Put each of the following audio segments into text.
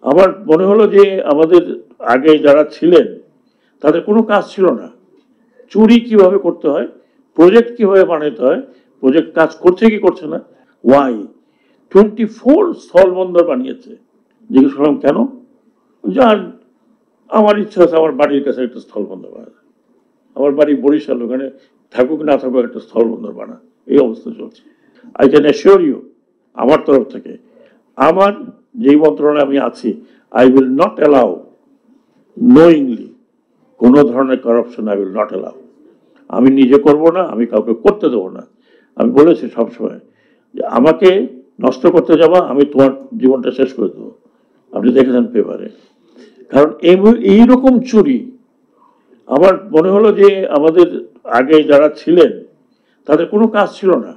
আমার মনে হলো যে আমাদের আগে যারা ছিলেন তাদের কোনো কাজ ছিল না। চুরি কিভাবে করতে হয়, প্রজেক্ট কিভাবে বানাতে হয়, প্রজেক্ট কাজ করছে কি করছে না, ওয়াই 24 স্থলবন্দর বানিয়েছে। জিজ্ঞেস করলাম কেন? যার আমার ইচ্ছা আছে আমার বাড়ির কাছে একটা স্থলবন্দর বানা, আমার বাড়ি বরিশাল, ওখানে থাকুক না থাকুক একটা স্থলবন্দর বানা। এই অবস্থা চলছে। আই ক্যান অ্যাসিওর ইউ, আমার তরফ থেকে, আমার যেই মন্ত্রণালয়ে আমি আছি, I will not allow knowingly কোনো ধরনের corruption, I will not allow. আমি নিজে করব না, আমি কাউকে করতে দেবো না। আমি বলেছি সবসময় যে আমাকে নষ্ট করতে যাবা, আমি তোমার জীবনটা শেষ করে দেবো। আপনি দেখেছেন পেপারে। কারণ এইরকম চুরি, আমার মনে হলো যে আমাদের আগে যারা ছিলেন তাদের কোনো কাজ ছিল না।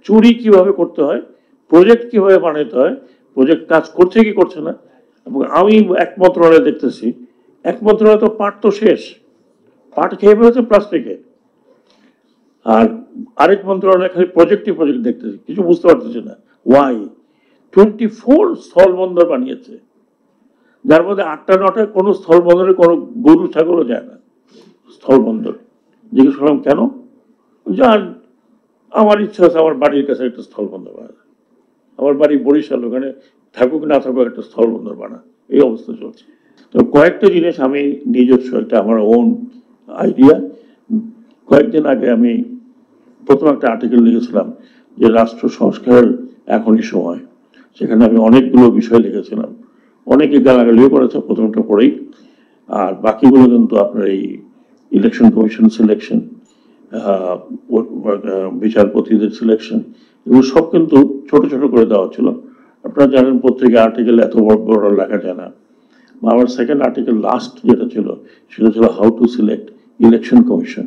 চুরি কিভাবে করতে হয়, প্রজেক্ট কিভাবে বানাতে হয়, প্রজেক্ট কাজ করছে কি করছে না। এবং আমি এক মন্ত্রণালয়ে দেখতেছি, এক মন্ত্রণালয় তো পাট তো শেষ, পাট খেয়ে ফেলেছে প্লাস্টিকে। আর আরেক মন্ত্রণালয় খালি প্রজেক্টই প্রজেক্ট দেখতেছি, কিছু বুঝতে পারতেছি না ওয়াই 24 স্থলবন্দর বানিয়েছে, যার মধ্যে 8টা 9টা কোনো স্থলবন্দরে কোনো গরু ছাগলও যায় না। স্থলবন্দর। জিজ্ঞেস করলাম কেন? যার আমার ইচ্ছা আছে আমার বাড়ির কাছে একটা স্থলবন্দর বানা, আমার বাড়ি বরিশাল, ওখানে থাকুক না থাকুক একটা স্থলবন্দর বানা। এই অবস্থা চলছে। তো কয়েকটা জিনিস আমি নিজস্ব একটা আমার ওন আইডিয়া। কয়েকদিন আগে আমি প্রথম একটা আর্টিকেল লিখেছিলাম যে রাষ্ট্র সংস্কারের এখনই সময়। সেখানে আমি অনেকগুলো বিষয় লিখেছিলাম, অনেকে গালাগালিও করেছে প্রথমটা পড়েই। আর বাকিগুলো কিন্তু আপনার এই ইলেকশন কমিশন সিলেকশন, বিচারপতিদের সিলেকশন, এগুলো সব কিন্তু ছোট ছোট করে দেওয়া ছিল। আপনারা জানেন পত্রিকা আর্টিকেল এত বড় বড় লেখা যায় না। আমার সেকেন্ড আর্টিকেল লাস্ট যেটা ছিল সেটা ছিল how to select election commission,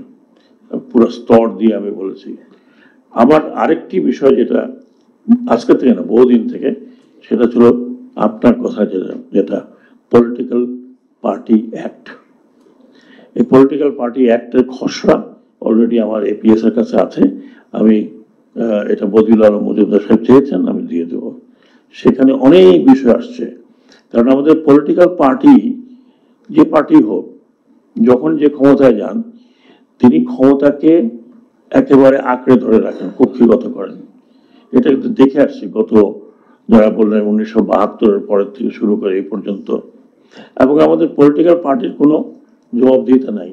পুরো স্তর দিয়ে আমি বলেছি। আমার আরেকটি বিষয় যেটা আজকে থেকে না বহুদিন থেকে, সেটা ছিল আপনার কথা যেটা পলিটিক্যাল পার্টি অ্যাক্ট। এই পলিটিক্যাল পার্টি অ্যাক্টের খসড়া অলরেডি আমার এপিএস এর কাছে আছে। আমি এটা বদিউল আলম মজুমদার সাহেব চেয়েছেন, আমি দিয়ে দেবো। সেখানে অনেক বিষয় আসছে। কারণ আমাদের পলিটিক্যাল পার্টি, যে পার্টি হোক, যখন যে ক্ষমতায় যান তিনি ক্ষমতাকে একেবারে আঁকড়ে ধরে রাখেন, কক্ষিগত করেন। এটা কিন্তু দেখে আসছি গত, যারা বললেন 1972-এর পরের থেকে শুরু করে এই পর্যন্ত। এবং আমাদের পলিটিক্যাল পার্টির কোনো জবাবদিহিতা নাই।